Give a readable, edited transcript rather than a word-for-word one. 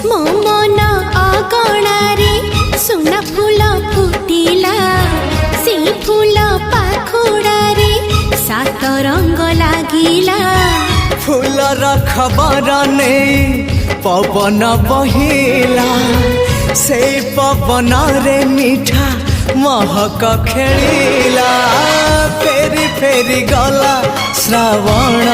मो मन अगणारे सुना फूल फुटिला से फूल पाखुड़ारे सात रंग लागिला फूलर खबर नहीं पवन बहिला से पवन रे मीठा महक खेलिला फेरी फेरी गला श्रावण